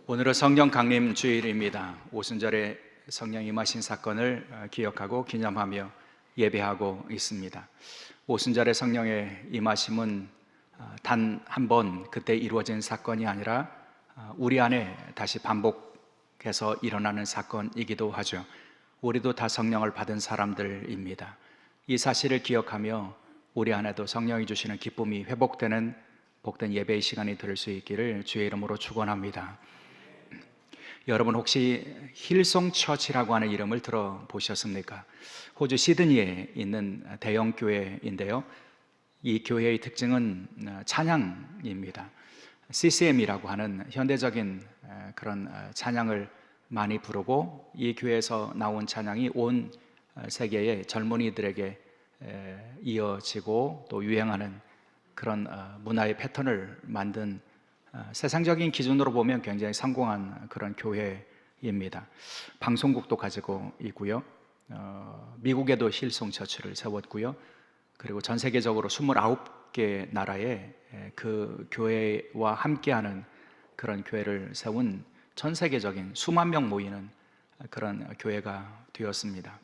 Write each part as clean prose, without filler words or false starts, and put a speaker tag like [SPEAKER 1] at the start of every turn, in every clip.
[SPEAKER 1] 오늘은 성령 강림 주일입니다. 오순절에 성령 임하신 사건을 기억하고 기념하며 예배하고 있습니다. 오순절의 성령의 임하심은 단 한 번 그때 이루어진 사건이 아니라 우리 안에 다시 반복해서 일어나는 사건이기도 하죠. 우리도 다 성령을 받은 사람들입니다. 이 사실을 기억하며 우리 안에도 성령이 주시는 기쁨이 회복되는 복된 예배의 시간이 될 수 있기를 주의 이름으로 축원합니다. 여러분 혹시 힐송 처치라고 하는 이름을 들어보셨습니까? 호주 시드니에 있는 대형 교회인데요. 이 교회의 특징은 찬양입니다. CCM이라고 하는 현대적인 그런 찬양을 많이 부르고, 이 교회에서 나온 찬양이 온 세계의 젊은이들에게 이어지고 또 유행하는 그런 문화의 패턴을 만든 세상적인 기준으로 보면 굉장히 성공한 그런 교회입니다. 방송국도 가지고 있고요. 미국에도 힐송 처치를 세웠고요. 그리고 전 세계적으로 29개 나라에 그 교회와 함께하는 그런 교회를 세운 전 세계적인 수만 명 모이는 그런 교회가 되었습니다.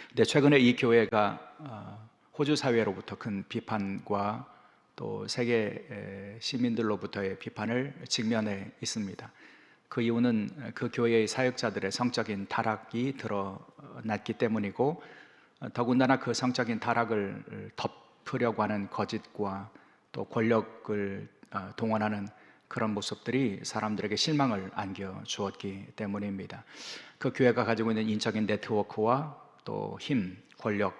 [SPEAKER 1] 근데 최근에 이 교회가 호주 사회로부터 큰 비판과 또 세계 시민들로부터의 비판을 직면해 있습니다. 그 이유는 그 교회의 사역자들의 성적인 타락이 드러났기 때문이고, 더군다나 그 성적인 타락을 덮으려고 하는 거짓과 또 권력을 동원하는 그런 모습들이 사람들에게 실망을 안겨주었기 때문입니다. 그 교회가 가지고 있는 인적인 네트워크와 또 힘, 권력,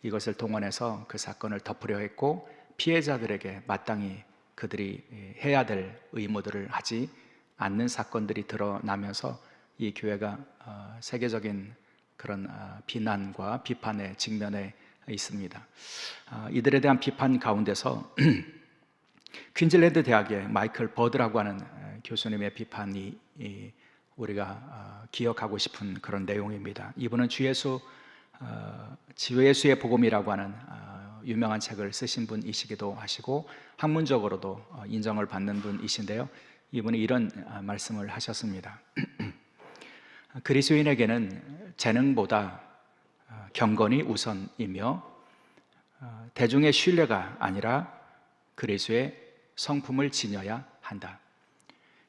[SPEAKER 1] 이것을 동원해서 그 사건을 덮으려 했고, 피해자들에게 마땅히 그들이 해야 될 의무들을 하지 않는 사건들이 드러나면서 이 교회가 세계적인 그런 비난과 비판에 직면해 있습니다. 이들에 대한 비판 가운데서 퀸즐랜드 대학의 마이클 버드라고 하는 교수님의 비판이 우리가 기억하고 싶은 그런 내용입니다. 이분은 주 예수의 복음이라고 하는 유명한 책을 쓰신 분이시기도 하시고 학문적으로도 인정을 받는 분이신데요. 이분이 이런 말씀을 하셨습니다. 그리스도인에게는 재능보다 경건이 우선이며 대중의 신뢰가 아니라 그리스도의 성품을 지녀야 한다.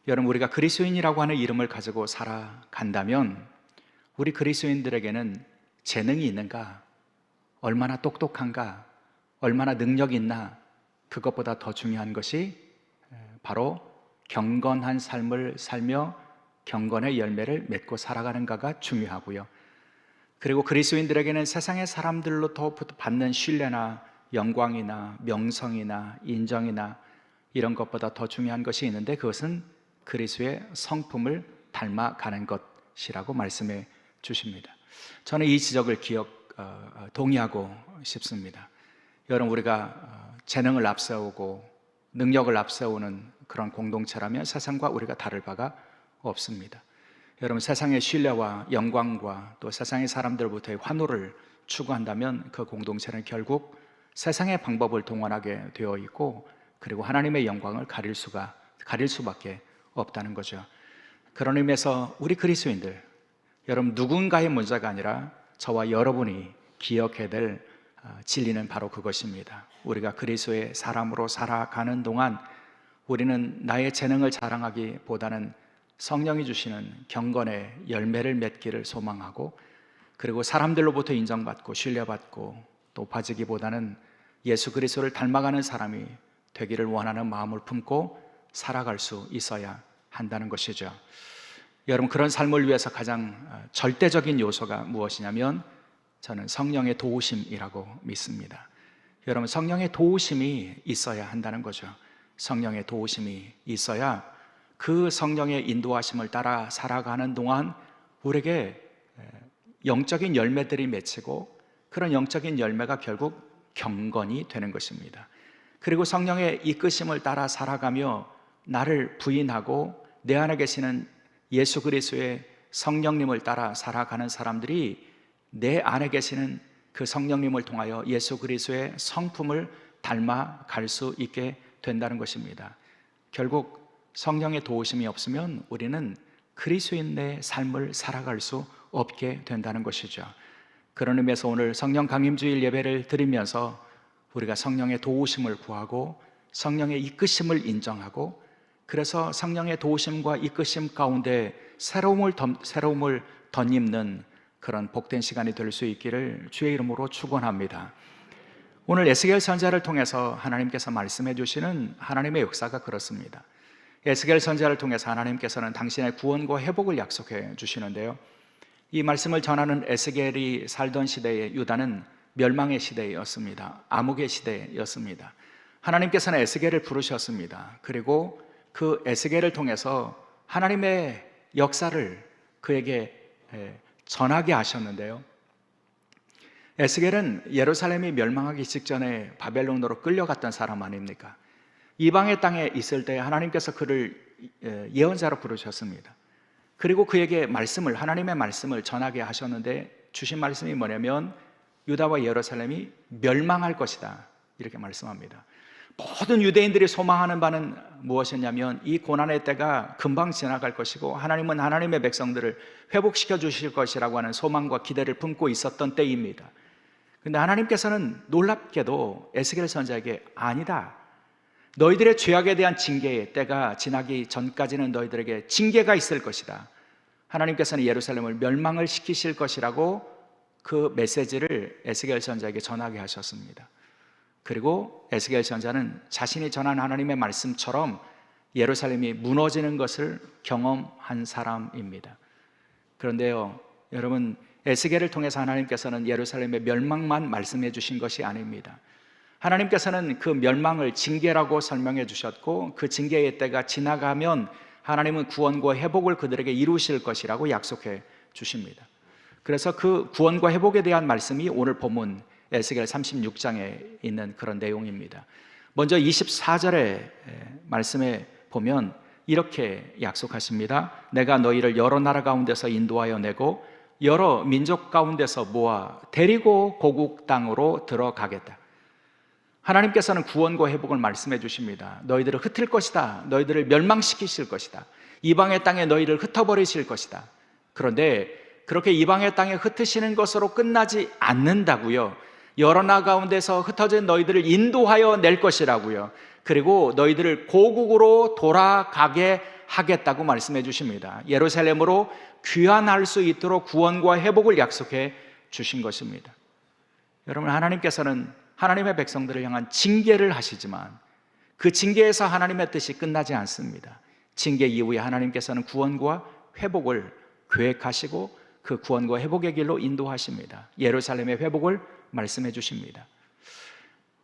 [SPEAKER 1] 여러분, 우리가 그리스도인이라고 하는 이름을 가지고 살아간다면 우리 그리스도인들에게는 재능이 있는가, 얼마나 똑똑한가, 얼마나 능력이 있나, 그것보다 더 중요한 것이 바로 경건한 삶을 살며 경건의 열매를 맺고 살아가는가가 중요하고요. 그리고 그리스도인들에게는 세상의 사람들로부터 받는 신뢰나 영광이나 명성이나 인정이나 이런 것보다 더 중요한 것이 있는데, 그것은 그리스도의 성품을 닮아가는 것이라고 말씀해 주십니다. 저는 이 지적을 동의하고 싶습니다. 여러분, 우리가 재능을 앞세우고 능력을 앞세우는 그런 공동체라면 세상과 우리가 다를 바가 없습니다. 여러분, 세상의 신뢰와 영광과 또 세상의 사람들부터의 환호를 추구한다면 그 공동체는 결국 세상의 방법을 동원하게 되어 있고, 그리고 하나님의 영광을 가릴 수밖에 없다는 거죠. 그런 의미에서 우리 그리스도인들, 여러분, 누군가의 문제가 아니라 저와 여러분이 기억해야 될 진리는 바로 그것입니다. 우리가 그리스도의 사람으로 살아가는 동안 우리는 나의 재능을 자랑하기보다는 성령이 주시는 경건의 열매를 맺기를 소망하고, 그리고 사람들로부터 인정받고 신뢰받고 높아지기보다는 예수 그리스도를 닮아가는 사람이 되기를 원하는 마음을 품고 살아갈 수 있어야 한다는 것이죠. 여러분, 그런 삶을 위해서 가장 절대적인 요소가 무엇이냐면 저는 성령의 도우심이라고 믿습니다. 여러분, 성령의 도우심이 있어야 한다는 거죠. 성령의 도우심이 있어야 그 성령의 인도하심을 따라 살아가는 동안 우리에게 영적인 열매들이 맺히고, 그런 영적인 열매가 결국 경건이 되는 것입니다. 그리고 성령의 이끄심을 따라 살아가며 나를 부인하고 내 안에 계시는 예수 그리스도의 성령님을 따라 살아가는 사람들이 내 안에 계시는 그 성령님을 통하여 예수 그리스도의 성품을 닮아갈 수 있게 된다는 것입니다. 결국 성령의 도우심이 없으면 우리는 그리스도인의 삶을 살아갈 수 없게 된다는 것이죠. 그런 의미에서 오늘 성령 강림주일 예배를 드리면서 우리가 성령의 도우심을 구하고 성령의 이끄심을 인정하고, 그래서 성령의 도우심과 이끄심 가운데 새로움을 덧입는 그런 복된 시간이 될 수 있기를 주의 이름으로 축원합니다. 오늘 에스겔 선지자를 통해서 하나님께서 말씀해 주시는 하나님의 역사가 그렇습니다. 에스겔 선지자를 통해서 하나님께서는 당신의 구원과 회복을 약속해 주시는데요, 이 말씀을 전하는 에스겔이 살던 시대에 유다는 멸망의 시대였습니다. 암흑의 시대였습니다. 하나님께서는 에스겔을 부르셨습니다. 그리고 그 에스겔을 통해서 하나님의 역사를 그에게 전하게 하셨는데요, 에스겔은 예루살렘이 멸망하기 직전에 바벨론으로 끌려갔던 사람 아닙니까? 이방의 땅에 있을 때 하나님께서 그를 예언자로 부르셨습니다. 그리고 그에게 하나님의 말씀을 전하게 하셨는데, 주신 말씀이 뭐냐면 유다와 예루살렘이 멸망할 것이다, 이렇게 말씀합니다. 모든 유대인들이 소망하는 바는 무엇이었냐면 이 고난의 때가 금방 지나갈 것이고 하나님은 하나님의 백성들을 회복시켜 주실 것이라고 하는 소망과 기대를 품고 있었던 때입니다. 그런데 하나님께서는 놀랍게도 에스겔 선지자에게 아니다, 너희들의 죄악에 대한 징계의 때가 지나기 전까지는 너희들에게 징계가 있을 것이다, 하나님께서는 예루살렘을 멸망을 시키실 것이라고 그 메시지를 에스겔 선지자에게 전하게 하셨습니다. 그리고 에스겔 선지자는 자신이 전한 하나님의 말씀처럼 예루살렘이 무너지는 것을 경험한 사람입니다. 그런데요, 여러분, 에스겔을 통해서 하나님께서는 예루살렘의 멸망만 말씀해 주신 것이 아닙니다. 하나님께서는 그 멸망을 징계라고 설명해 주셨고, 그 징계의 때가 지나가면 하나님은 구원과 회복을 그들에게 이루실 것이라고 약속해 주십니다. 그래서 그 구원과 회복에 대한 말씀이 오늘 본문 에스겔 36장에 있는 그런 내용입니다. 먼저 24절의 말씀에 보면 이렇게 약속하십니다. 내가 너희를 여러 나라 가운데서 인도하여 내고 여러 민족 가운데서 모아 데리고 고국 땅으로 들어가겠다. 하나님께서는 구원과 회복을 말씀해 주십니다. 너희들을 흩을 것이다, 너희들을 멸망시키실 것이다, 이방의 땅에 너희를 흩어버리실 것이다. 그런데 그렇게 이방의 땅에 흩으시는 것으로 끝나지 않는다고요. 여러 나라 가운데서 흩어진 너희들을 인도하여 낼 것이라고요. 그리고 너희들을 고국으로 돌아가게 하겠다고 말씀해 주십니다. 예루살렘으로 귀환할 수 있도록 구원과 회복을 약속해 주신 것입니다. 여러분, 하나님께서는 하나님의 백성들을 향한 징계를 하시지만 그 징계에서 하나님의 뜻이 끝나지 않습니다. 징계 이후에 하나님께서는 구원과 회복을 계획하시고 그 구원과 회복의 길로 인도하십니다. 예루살렘의 회복을 말씀해 주십니다.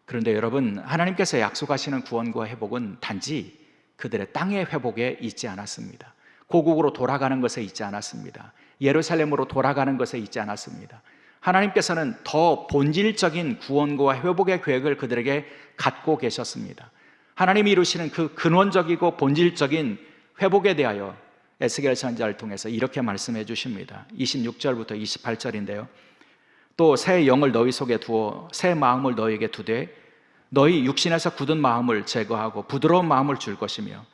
[SPEAKER 1] 그런데 여러분, 하나님께서 약속하시는 구원과 회복은 단지 그들의 땅의 회복에 있지 않았습니다. 고국으로 돌아가는 것에 있지 않았습니다. 예루살렘으로 돌아가는 것에 있지 않았습니다. 하나님께서는 더 본질적인 구원과 회복의 계획을 그들에게 갖고 계셨습니다. 하나님이 이루시는 그 근원적이고 본질적인 회복에 대하여 에스겔 선지자를 통해서 이렇게 말씀해 주십니다. 26절부터 28절인데요. 또 새 영을 너희 속에 두어 새 마음을 너희에게 두되 너희 육신에서 굳은 마음을 제거하고 부드러운 마음을 줄 것이며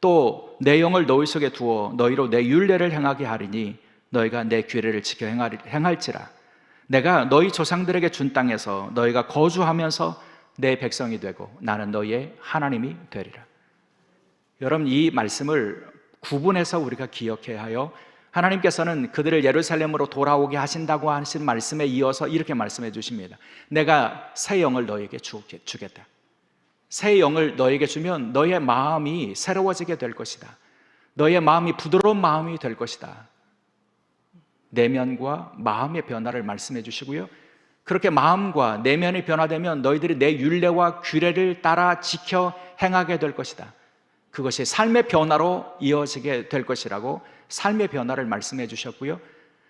[SPEAKER 1] 또 내 영을 너희 속에 두어 너희로 내 율례를 행하게 하리니 너희가 내 규례를 지켜 행할지라. 내가 너희 조상들에게 준 땅에서 너희가 거주하면서 내 백성이 되고 나는 너희의 하나님이 되리라. 여러분, 이 말씀을 구분해서 우리가 기억해야 하여 하나님께서는 그들을 예루살렘으로 돌아오게 하신다고 하신 말씀에 이어서 이렇게 말씀해 주십니다. 내가 새 영을 너에게 주겠다. 새 영을 너에게 주면 너의 마음이 새로워지게 될 것이다. 너의 마음이 부드러운 마음이 될 것이다. 내면과 마음의 변화를 말씀해 주시고요, 그렇게 마음과 내면이 변화되면 너희들이 내 율례와 규례를 따라 지켜 행하게 될 것이다. 그것이 삶의 변화로 이어지게 될 것이라고 삶의 변화를 말씀해 주셨고요,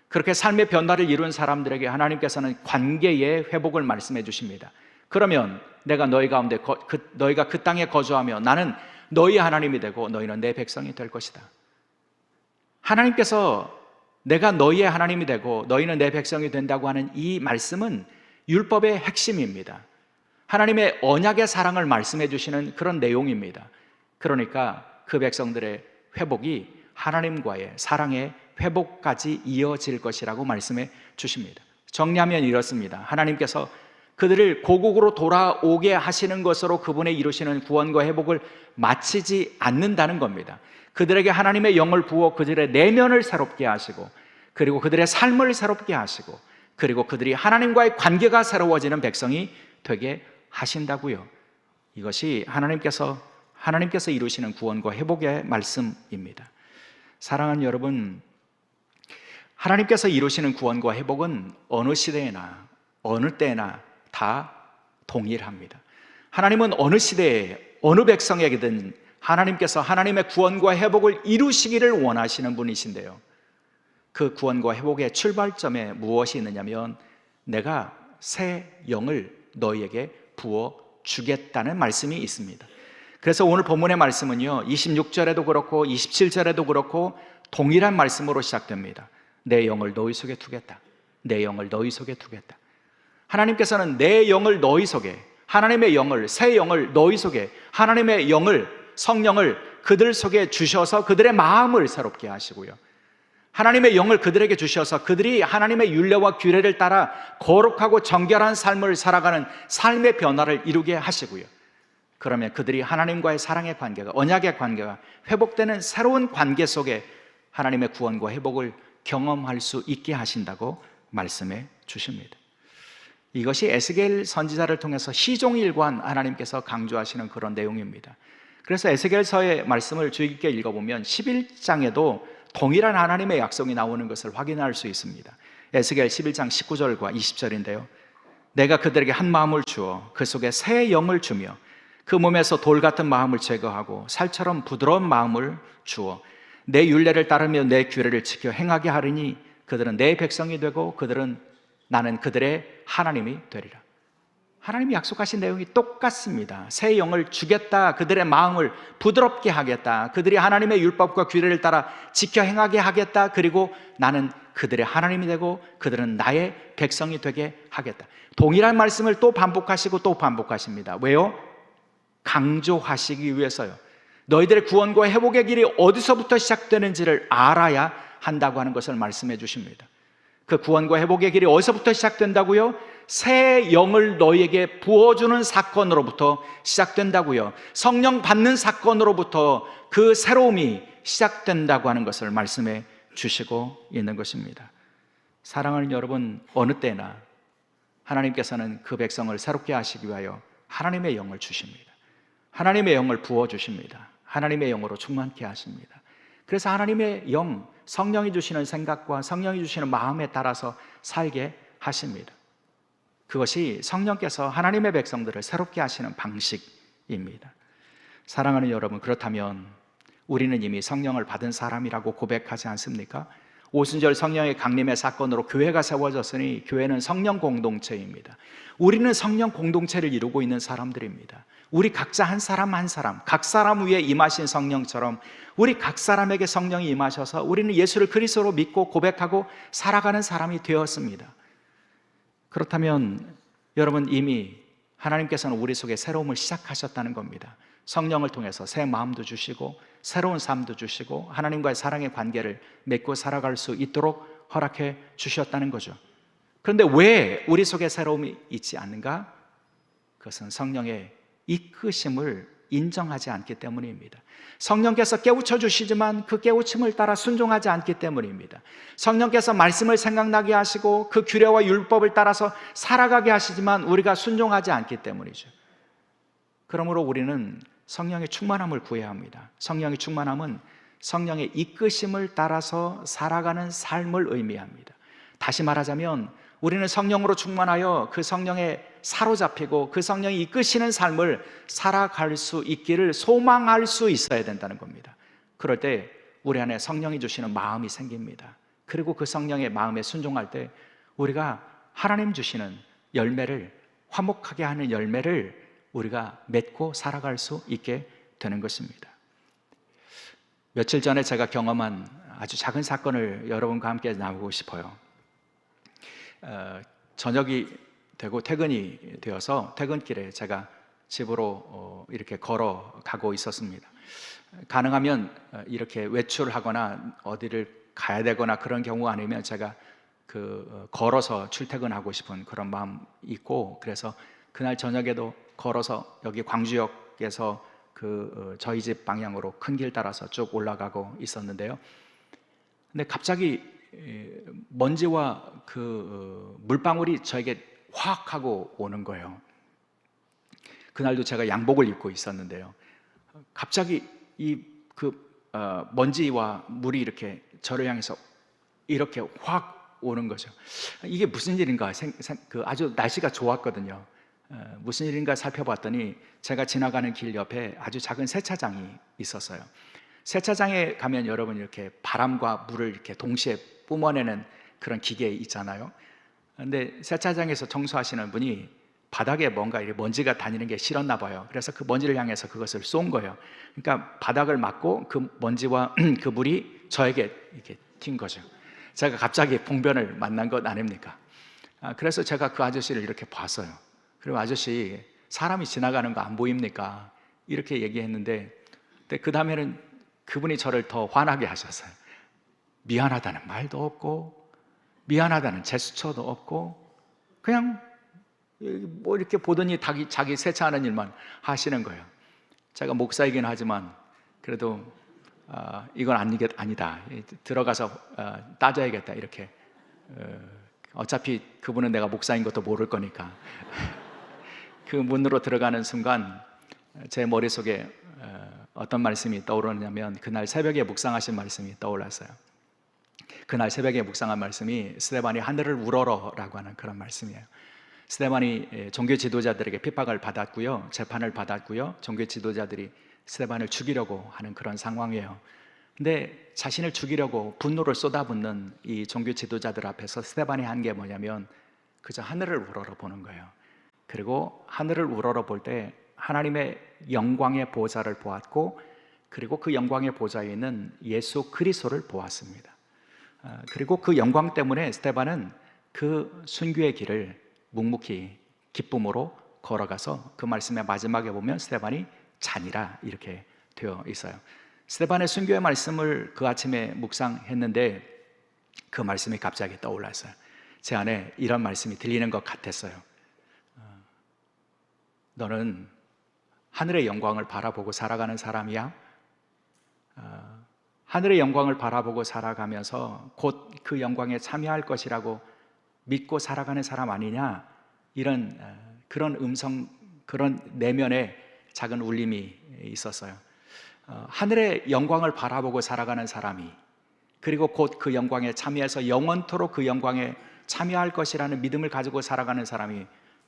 [SPEAKER 1] 그렇게 삶의 변화를 이룬 사람들에게 하나님께서는 관계의 회복을 말씀해 주십니다. 그러면 내가 너희 가운데 너희가 그 땅에 거주하며 나는 너희 하나님이 되고 너희는 내 백성이 될 것이다. 하나님께서 내가 너희의 하나님이 되고 너희는 내 백성이 된다고 하는 이 말씀은 율법의 핵심입니다. 하나님의 언약의 사랑을 말씀해 주시는 그런 내용입니다. 그러니까 그 백성들의 회복이 하나님과의 사랑의 회복까지 이어질 것이라고 말씀해 주십니다. 정리하면 이렇습니다. 하나님께서 그들을 고국으로 돌아오게 하시는 것으로 그분의 이루시는 구원과 회복을 마치지 않는다는 겁니다. 그들에게 하나님의 영을 부어 그들의 내면을 새롭게 하시고, 그리고 그들의 삶을 새롭게 하시고, 그리고 그들이 하나님과의 관계가 새로워지는 백성이 되게 하신다고요. 이것이 하나님께서 이루시는 구원과 회복의 말씀입니다. 사랑하는 여러분, 하나님께서 이루시는 구원과 회복은 어느 시대에나 어느 때나 다 동일합니다. 하나님은 어느 시대에 어느 백성에게든 하나님께서 하나님의 구원과 회복을 이루시기를 원하시는 분이신데요, 그 구원과 회복의 출발점에 무엇이 있느냐면 내가 새 영을 너희에게 부어 주겠다는 말씀이 있습니다. 그래서 오늘 본문의 말씀은요, 26절에도 그렇고 27절에도 그렇고 동일한 말씀으로 시작됩니다. 내 영을 너희 속에 두겠다. 내 영을 너희 속에 두겠다. 하나님께서는 내 영을 너희 속에, 하나님의 영을, 새 영을 너희 속에, 하나님의 영을, 성령을 그들 속에 주셔서 그들의 마음을 새롭게 하시고요, 하나님의 영을 그들에게 주셔서 그들이 하나님의 율례와 규례를 따라 거룩하고 정결한 삶을 살아가는 삶의 변화를 이루게 하시고요, 그러면 그들이 하나님과의 사랑의 관계가, 언약의 관계가 회복되는 새로운 관계 속에 하나님의 구원과 회복을 경험할 수 있게 하신다고 말씀해 주십니다. 이것이 에스겔 선지자를 통해서 시종일관 하나님께서 강조하시는 그런 내용입니다. 그래서 에스겔서의 말씀을 주의 깊게 읽어보면 11장에도 동일한 하나님의 약속이 나오는 것을 확인할 수 있습니다. 에스겔 11장 19절과 20절인데요, 내가 그들에게 한 마음을 주어 그 속에 새 영을 주며 그 몸에서 돌 같은 마음을 제거하고 살처럼 부드러운 마음을 주어 내 율례를 따르며 내 규례를 지켜 행하게 하리니 그들은 내 백성이 되고 나는 그들의 하나님이 되리라. 하나님이 약속하신 내용이 똑같습니다. 새 영을 주겠다, 그들의 마음을 부드럽게 하겠다, 그들이 하나님의 율법과 규례를 따라 지켜 행하게 하겠다, 그리고 나는 그들의 하나님이 되고 그들은 나의 백성이 되게 하겠다. 동일한 말씀을 또 반복하시고 또 반복하십니다. 왜요? 강조하시기 위해서요. 너희들의 구원과 회복의 길이 어디서부터 시작되는지를 알아야 한다고 하는 것을 말씀해 주십니다. 그 구원과 회복의 길이 어디서부터 시작된다고요? 새 영을 너희에게 부어주는 사건으로부터 시작된다고요. 성령 받는 사건으로부터 그 새로움이 시작된다고 하는 것을 말씀해 주시고 있는 것입니다. 사랑하는 여러분, 어느 때나 하나님께서는 그 백성을 새롭게 하시기 위하여 하나님의 영을 주십니다. 하나님의 영을 부어주십니다. 하나님의 영으로 충만케 하십니다. 그래서 하나님의 영, 성령이 주시는 생각과 성령이 주시는 마음에 따라서 살게 하십니다. 그것이 성령께서 하나님의 백성들을 새롭게 하시는 방식입니다. 사랑하는 여러분, 그렇다면 우리는 이미 성령을 받은 사람이라고 고백하지 않습니까? 오순절 성령의 강림의 사건으로 교회가 세워졌으니 교회는 성령 공동체입니다. 우리는 성령 공동체를 이루고 있는 사람들입니다. 우리 각자 한 사람 한 사람, 각 사람 위에 임하신 성령처럼 우리 각 사람에게 성령이 임하셔서 우리는 예수를 그리스도로 믿고 고백하고 살아가는 사람이 되었습니다. 그렇다면 여러분, 이미 하나님께서는 우리 속에 새로움을 시작하셨다는 겁니다. 성령을 통해서 새 마음도 주시고 새로운 삶도 주시고 하나님과의 사랑의 관계를 맺고 살아갈 수 있도록 허락해 주셨다는 거죠. 그런데 왜 우리 속에 새로움이 있지 않는가? 그것은 성령의 이끄심을 인정하지 않기 때문입니다. 성령께서 깨우쳐 주시지만 그 깨우침을 따라 순종하지 않기 때문입니다. 성령께서 말씀을 생각나게 하시고 그 규례와 율법을 따라서 살아가게 하시지만 우리가 순종하지 않기 때문이죠. 그러므로 우리는 성령의 충만함을 구해야 합니다. 성령의 충만함은 성령의 이끄심을 따라서 살아가는 삶을 의미합니다. 다시 말하자면 우리는 성령으로 충만하여 그 성령에 사로잡히고 그 성령이 이끄시는 삶을 살아갈 수 있기를 소망할 수 있어야 된다는 겁니다. 그럴 때 우리 안에 성령이 주시는 마음이 생깁니다. 그리고 그 성령의 마음에 순종할 때 우리가 하나님 주시는 열매를, 화목하게 하는 열매를 우리가 맺고 살아갈 수 있게 되는 것입니다. 며칠 전에 제가 경험한 아주 작은 사건을 여러분과 함께 나누고 싶어요. 저녁이 되고 퇴근이 되어서 퇴근길에 제가 집으로 이렇게 걸어가고 있었습니다. 가능하면 이렇게 외출하거나 어디를 가야 되거나 그런 경우 아니면 제가 걸어서 출퇴근하고 싶은 그런 마음이 있고, 그래서 그날 저녁에도 걸어서 여기 광주역에서 저희 집 방향으로 큰 길 따라서 쭉 올라가고 있었는데요. 근데 갑자기 먼지와 물방울이 저에게 확 하고 오는 거예요. 그날도 제가 양복을 입고 있었는데요. 갑자기 먼지와 물이 이렇게 저를 향해서 이렇게 확 오는 거죠. 이게 무슨 일인가? 아주 날씨가 좋았거든요. 무슨 일인가 살펴봤더니 제가 지나가는 길 옆에 아주 작은 세차장이 있었어요. 세차장에 가면 여러분 이렇게 바람과 물을 이렇게 동시에 뿜어내는 그런 기계 있잖아요. 근데 세차장에서 청소하시는 분이 바닥에 뭔가 이렇게 먼지가 다니는 게 싫었나 봐요. 그래서 그 먼지를 향해서 그것을 쏜 거예요. 그러니까 바닥을 맞고 그 먼지와 그 물이 저에게 이렇게 튄 거죠. 제가 갑자기 봉변을 만난 것 아닙니까? 그래서 제가 그 아저씨를 이렇게 봤어요. 그리고 아저씨, 사람이 지나가는 거 안 보입니까? 이렇게 얘기했는데, 그 다음에는 그분이 저를 더 화나게 하셨어요. 미안하다는 말도 없고 미안하다는 제스처도 없고 그냥 뭐 이렇게 보더니 자기 세차하는 일만 하시는 거예요. 제가 목사이긴 하지만 그래도 이건 아니다. 들어가서 따져야겠다. 이렇게 어차피 그분은 내가 목사인 것도 모를 거니까 그 문으로 들어가는 순간 제 머릿속에 어떤 말씀이 떠오르냐면 그날 새벽에 묵상하신 말씀이 떠올랐어요. 그날 새벽에 묵상한 말씀이 스데반이 하늘을 우러러라고 하는 그런 말씀이에요. 스데반이 종교 지도자들에게 핍박을 받았고요, 재판을 받았고요, 종교 지도자들이 스데반을 죽이려고 하는 그런 상황이에요. 근데 자신을 죽이려고 분노를 쏟아붓는 이 종교 지도자들 앞에서 스데반이 한 게 뭐냐면 그저 하늘을 우러러 보는 거예요. 그리고 하늘을 우러러 볼 때 하나님의 영광의 보좌를 보았고, 그리고 그 영광의 보좌에 있는 예수 그리스도를 보았습니다. 그리고 그 영광 때문에 스데반은 그 순교의 길을 묵묵히 기쁨으로 걸어가서 그 말씀의 마지막에 보면 스데반이 잔이라 이렇게 되어 있어요. 스데반의 순교의 말씀을 그 아침에 묵상했는데 그 말씀이 갑자기 떠올랐어요. 제 안에 이런 말씀이 들리는 것 같았어요. 너는 하늘의 영광을 바라보고 살아가는 사람이야? 하늘의 영광을 바라보고 살아가면서 곧 그 영광에 참여할 것이라고 믿고 살아가는 사람 아니냐? 이런 그런 음성, 그런 내면에 작은 울림이 있었어요. 하늘의 영광을 바라보고 살아가는 사람이, 그리고 곧 그 영광에 참여해서 영원토록 그 영광에 참여할 것이라는 믿음을 가지고 살아가는 사람이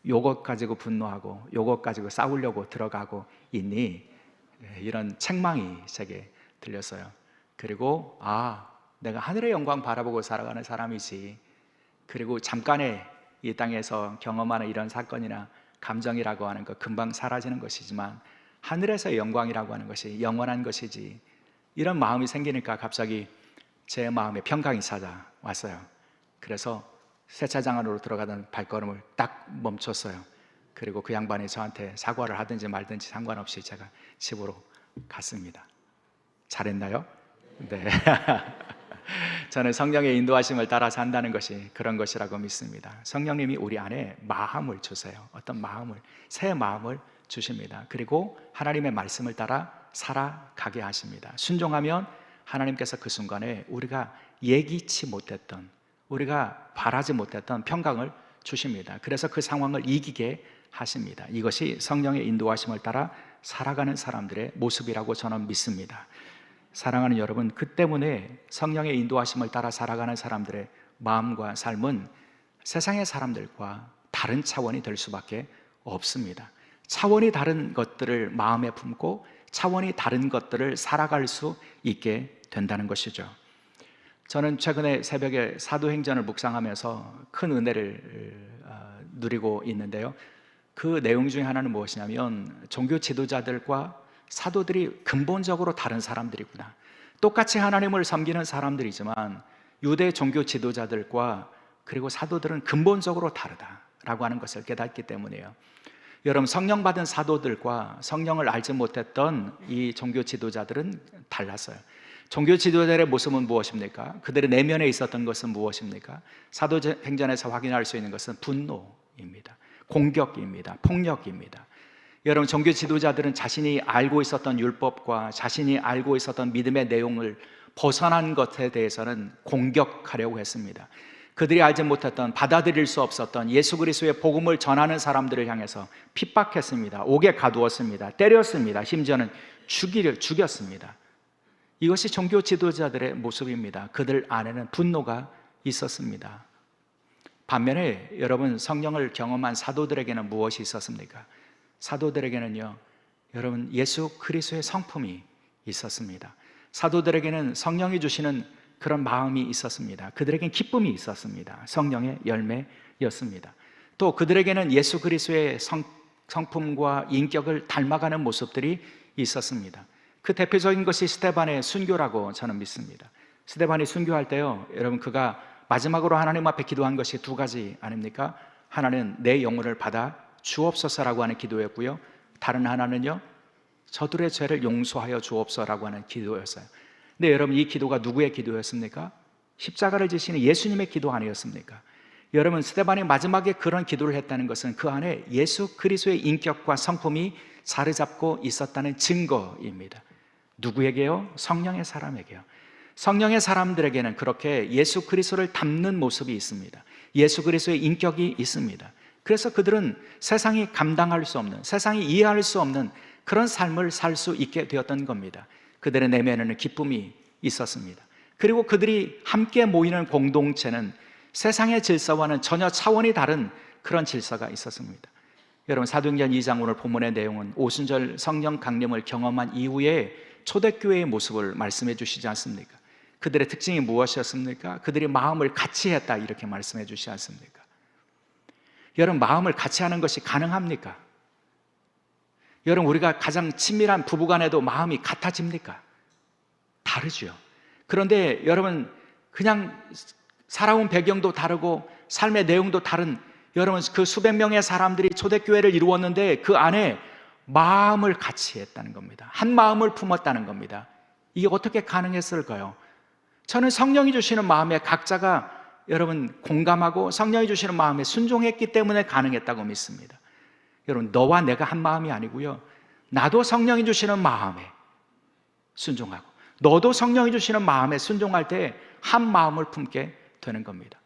[SPEAKER 1] 요것 가지고 분노하고 요것 가지고 싸우려고 들어가고 있니? 이런 책망이 제게 들렸어요. 그리고 내가 하늘의 영광 바라보고 살아가는 사람이지, 그리고 잠깐의 이 땅에서 경험하는 이런 사건이나 감정이라고 하는 것 금방 사라지는 것이지만 하늘에서의 영광이라고 하는 것이 영원한 것이지, 이런 마음이 생기니까 갑자기 제 마음에 평강이 찾아왔어요. 그래서 세차장 안으로 들어가던 발걸음을 딱 멈췄어요. 그리고 그 양반이 저한테 사과를 하든지 말든지 상관없이 제가 집으로 갔습니다. 잘했나요? 네. 저는 성령의 인도하심을 따라 산다는 것이 그런 것이라고 믿습니다. 성령님이 우리 안에 마음을 주세요. 어떤 마음을, 새 마음을 주십니다. 그리고 하나님의 말씀을 따라 살아가게 하십니다. 순종하면 하나님께서 그 순간에 우리가 예기치 못했던, 우리가 바라지 못했던 평강을 주십니다. 그래서 그 상황을 이기게 하십니다. 이것이 성령의 인도하심을 따라 살아가는 사람들의 모습이라고 저는 믿습니다. 사랑하는 여러분, 그 때문에 성령의 인도하심을 따라 살아가는 사람들의 마음과 삶은 세상의 사람들과 다른 차원이 될 수밖에 없습니다. 차원이 다른 것들을 마음에 품고 차원이 다른 것들을 살아갈 수 있게 된다는 것이죠. 저는 최근에 새벽에 사도행전을 묵상하면서 큰 은혜를 누리고 있는데요, 그 내용 중에 하나는 무엇이냐면 종교 지도자들과 사도들이 근본적으로 다른 사람들이구나. 똑같이 하나님을 섬기는 사람들이지만 유대 종교 지도자들과 그리고 사도들은 근본적으로 다르다라고 하는 것을 깨닫기 때문이에요. 여러분, 성령 받은 사도들과 성령을 알지 못했던 이 종교 지도자들은 달랐어요. 종교 지도자들의 모습은 무엇입니까? 그들의 내면에 있었던 것은 무엇입니까? 사도행전에서 확인할 수 있는 것은 분노입니다. 공격입니다. 폭력입니다. 여러분, 종교 지도자들은 자신이 알고 있었던 율법과 자신이 알고 있었던 믿음의 내용을 벗어난 것에 대해서는 공격하려고 했습니다. 그들이 알지 못했던, 받아들일 수 없었던 예수 그리스도의 복음을 전하는 사람들을 향해서 핍박했습니다. 옥에 가두었습니다. 때렸습니다. 심지어는 죽였습니다. 이것이 종교 지도자들의 모습입니다. 그들 안에는 분노가 있었습니다. 반면에 여러분, 성령을 경험한 사도들에게는 무엇이 있었습니까? 사도들에게는요, 여러분, 예수 그리스도의 성품이 있었습니다. 사도들에게는 성령이 주시는 그런 마음이 있었습니다. 그들에게는 기쁨이 있었습니다. 성령의 열매였습니다. 또 그들에게는 예수 그리스도의 성품과 인격을 닮아가는 모습들이 있었습니다. 그 대표적인 것이 스데반의 순교라고 저는 믿습니다. 스데반이 순교할 때요, 여러분, 그가 마지막으로 하나님 앞에 기도한 것이 두 가지 아닙니까? 하나는 내 영혼을 받아 주옵소서라고 하는 기도였고요, 다른 하나는요, 저들의 죄를 용서하여 주옵소서라고 하는 기도였어요. 근데 여러분, 이 기도가 누구의 기도였습니까? 십자가를 지시는 예수님의 기도 아니었습니까? 여러분, 스데반이 마지막에 그런 기도를 했다는 것은 그 안에 예수 그리스도의 인격과 성품이 자리잡고 있었다는 증거입니다. 누구에게요? 성령의 사람에게요. 성령의 사람들에게는 그렇게 예수 그리스도를 닮는 모습이 있습니다. 예수 그리스도의 인격이 있습니다. 그래서 그들은 세상이 감당할 수 없는, 세상이 이해할 수 없는 그런 삶을 살 수 있게 되었던 겁니다. 그들의 내면에는 기쁨이 있었습니다. 그리고 그들이 함께 모이는 공동체는 세상의 질서와는 전혀 차원이 다른 그런 질서가 있었습니다. 여러분, 사도행전 2장 오늘 본문의 내용은 오순절 성령 강림을 경험한 이후에 초대교회의 모습을 말씀해 주시지 않습니까? 그들의 특징이 무엇이었습니까? 그들이 마음을 같이 했다, 이렇게 말씀해 주시지 않습니까? 여러분, 마음을 같이 하는 것이 가능합니까? 여러분, 우리가 가장 친밀한 부부간에도 마음이 같아집니까? 다르죠. 그런데 여러분, 그냥 살아온 배경도 다르고 삶의 내용도 다른, 여러분, 그 수백 명의 사람들이 초대교회를 이루었는데 그 안에 마음을 같이 했다는 겁니다. 한 마음을 품었다는 겁니다. 이게 어떻게 가능했을까요? 저는 성령이 주시는 마음에 각자가 여러분 공감하고 성령이 주시는 마음에 순종했기 때문에 가능했다고 믿습니다. 여러분, 너와 내가 한 마음이 아니고요, 나도 성령이 주시는 마음에 순종하고 너도 성령이 주시는 마음에 순종할 때 한 마음을 품게 되는 겁니다.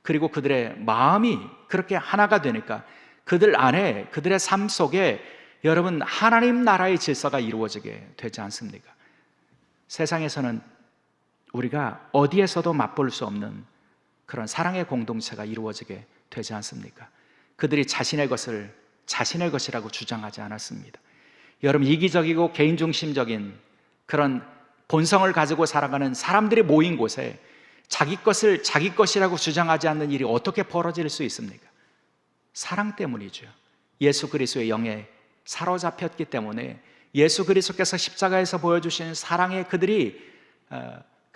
[SPEAKER 1] 그리고 그들의 마음이 그렇게 하나가 되니까 그들 안에, 그들의 삶 속에 여러분, 하나님 나라의 질서가 이루어지게 되지 않습니까? 세상에서는 우리가 어디에서도 맛볼 수 없는 그런 사랑의 공동체가 이루어지게 되지 않습니까? 그들이 자신의 것을 자신의 것이라고 주장하지 않았습니다. 여러분, 이기적이고 개인중심적인 그런 본성을 가지고 살아가는 사람들이 모인 곳에 자기 것을 자기 것이라고 주장하지 않는 일이 어떻게 벌어질 수 있습니까? 사랑 때문이죠. 예수 그리스도의 영에 사로잡혔기 때문에 예수 그리스도께서 십자가에서 보여주신 사랑에 그들이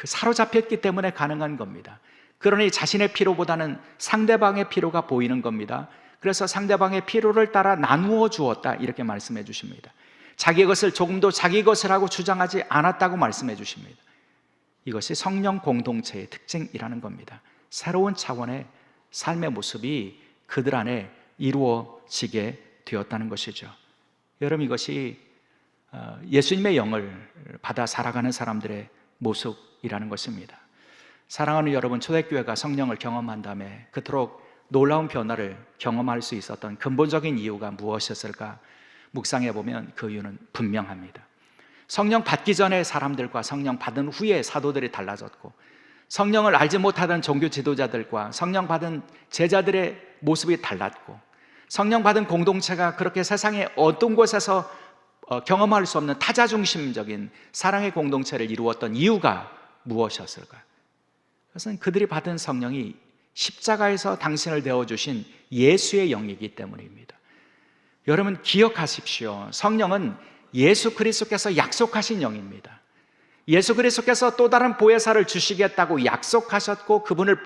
[SPEAKER 1] 사로잡혔기 때문에 가능한 겁니다. 그러니 자신의 필요보다는 상대방의 필요가 보이는 겁니다. 그래서 상대방의 필요를 따라 나누어 주었다, 이렇게 말씀해 주십니다. 자기 것을 조금도 자기 것이라고 주장하지 않았다고 말씀해 주십니다. 이것이 성령 공동체의 특징이라는 겁니다. 새로운 차원의 삶의 모습이 그들 안에 이루어지게 되었다는 것이죠. 여러분, 이것이 예수님의 영을 받아 살아가는 사람들의 모습이라는 것입니다. 사랑하는 여러분, 초대교회가 성령을 경험한 다음에 그토록 놀라운 변화를 경험할 수 있었던 근본적인 이유가 무엇이었을까 묵상해 보면 그 이유는 분명합니다. 성령 받기 전에 사람들과 성령 받은 후에 사도들이 달라졌고, 성령을 알지 못하던 종교 지도자들과 성령 받은 제자들의 모습이 달랐고, 성령 받은 공동체가 그렇게 세상의 어떤 곳에서 경험할 수 없는 타자중심적인 사랑의 공동체를 이루었던 이유가 무엇이었을까요? 그것은 그들이 받은 성령이 십자가에서 당신을 되어주신 예수의 영이기 때문입니다. 여러분, 기억하십시오. 성령은 예수 그리스도께서 약속하신 영입니다. 예수 그리스도께서 또 다른 보혜사를 주시겠다고 약속하셨고 그분을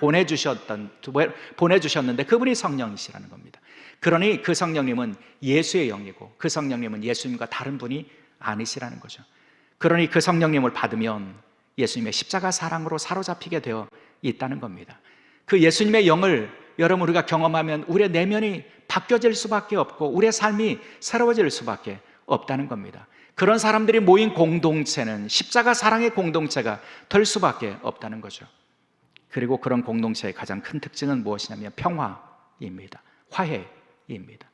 [SPEAKER 1] 보내주셨는데 그분이 성령이시라는 겁니다. 그러니 그 성령님은 예수의 영이고 그 성령님은 예수님과 다른 분이 아니시라는 거죠. 그러니 그 성령님을 받으면 예수님의 십자가 사랑으로 사로잡히게 되어 있다는 겁니다. 그 예수님의 영을 여러분 우리가 경험하면 우리의 내면이 바뀌어질 수밖에 없고 우리의 삶이 새로워질 수밖에 없다는 겁니다. 그런 사람들이 모인 공동체는 십자가 사랑의 공동체가 될 수밖에 없다는 거죠. 그리고 그런 공동체의 가장 큰 특징은 무엇이냐면 평화입니다. 화해입니다.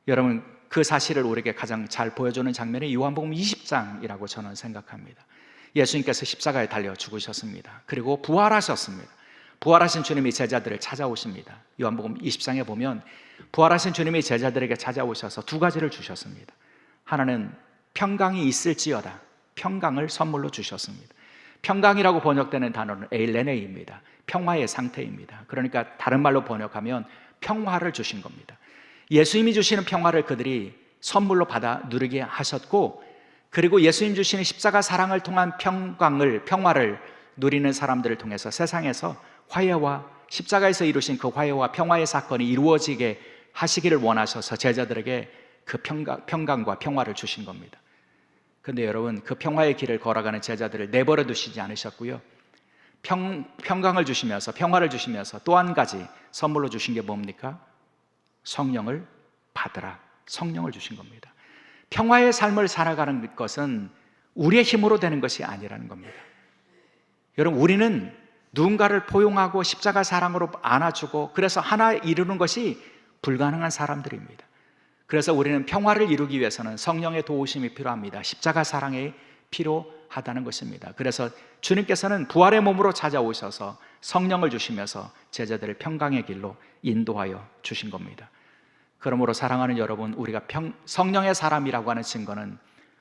[SPEAKER 1] 여러분 그 사실을 우리에게 가장 잘 보여주는 장면이 요한복음 20장이라고 저는 생각합니다. 예수님께서 십자가에 달려 죽으셨습니다. 그리고 부활하셨습니다. 부활하신 주님이 제자들을 찾아오십니다. 요한복음 20장에 보면 부활하신 주님이 제자들에게 찾아오셔서 두 가지를 주셨습니다. 하나는 평강이 있을지어다, 평강을 선물로 주셨습니다. 평강이라고 번역되는 단어는 에일레네입니다. 평화의 상태입니다. 그러니까 다른 말로 번역하면 평화를 주신 겁니다. 예수님이 주시는 평화를 그들이 선물로 받아 누리게 하셨고, 그리고 예수님 주시는 십자가 사랑을 통한 평화를 누리는 사람들을 통해서 세상에서 화해와 십자가에서 이루신 그 화해와 평화의 사건이 이루어지게 하시기를 원하셔서 제자들에게 그 평강과 평화를 주신 겁니다. 그런데 여러분 그 평화의 길을 걸어가는 제자들을 내버려 두시지 않으셨고요, 평강을 주시면서 평화를 주시면서 또 한 가지 선물로 주신 게 뭡니까? 성령을 받으라. 성령을 주신 겁니다. 평화의 삶을 살아가는 것은 우리의 힘으로 되는 것이 아니라는 겁니다. 여러분 우리는 누군가를 포용하고 십자가 사랑으로 안아주고 그래서 하나 이루는 것이 불가능한 사람들입니다. 그래서 우리는 평화를 이루기 위해서는 성령의 도우심이 필요합니다. 십자가 사랑이 필요하다는 것입니다. 그래서 주님께서는 부활의 몸으로 찾아오셔서 성령을 주시면서 제자들을 평강의 길로 인도하여 주신 겁니다. 그러므로 사랑하는 여러분, 우리가 성령의 사람이라고 하는 증거는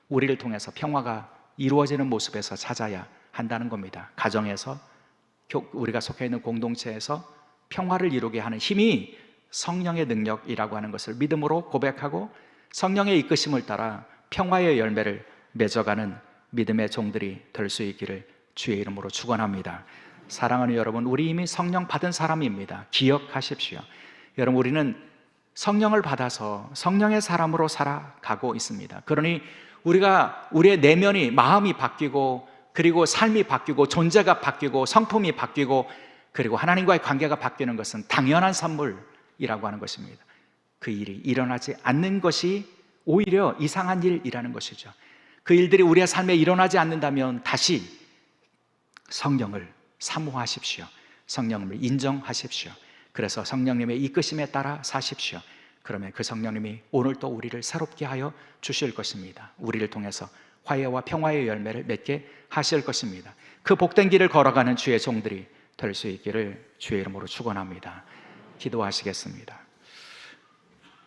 [SPEAKER 1] 우리를 통해서 평화가 이루어지는 모습에서 찾아야 한다는 겁니다. 가정에서, 우리가 속해 있는 공동체에서 평화를 이루게 하는 힘이 성령의 능력이라고 하는 것을 믿음으로 고백하고 성령의 이끄심을 따라 평화의 열매를 맺어가는 믿음의 종들이 될 수 있기를 주의 이름으로 축원합니다. 사랑하는 여러분, 우리 이미 성령 받은 사람입니다. 기억하십시오. 여러분 우리는 성령을 받아서 성령의 사람으로 살아가고 있습니다. 그러니 우리가 우리의 내면이, 마음이 바뀌고 그리고 삶이 바뀌고 존재가 바뀌고 성품이 바뀌고 그리고 하나님과의 관계가 바뀌는 것은 당연한 선물이라고 하는 것입니다. 그 일이 일어나지 않는 것이 오히려 이상한 일이라는 것이죠. 그 일들이 우리의 삶에 일어나지 않는다면 다시 성령을 사모하십시오. 성령을 인정하십시오. 그래서 성령님의 이끄심에 따라 사십시오. 그러면 그 성령님이 오늘 또 우리를 새롭게 하여 주실 것입니다. 우리를 통해서 화해와 평화의 열매를 맺게 하실 것입니다. 그 복된 길을 걸어가는 주의 종들이 될 수 있기를 주의 이름으로 축원합니다. 기도하시겠습니다.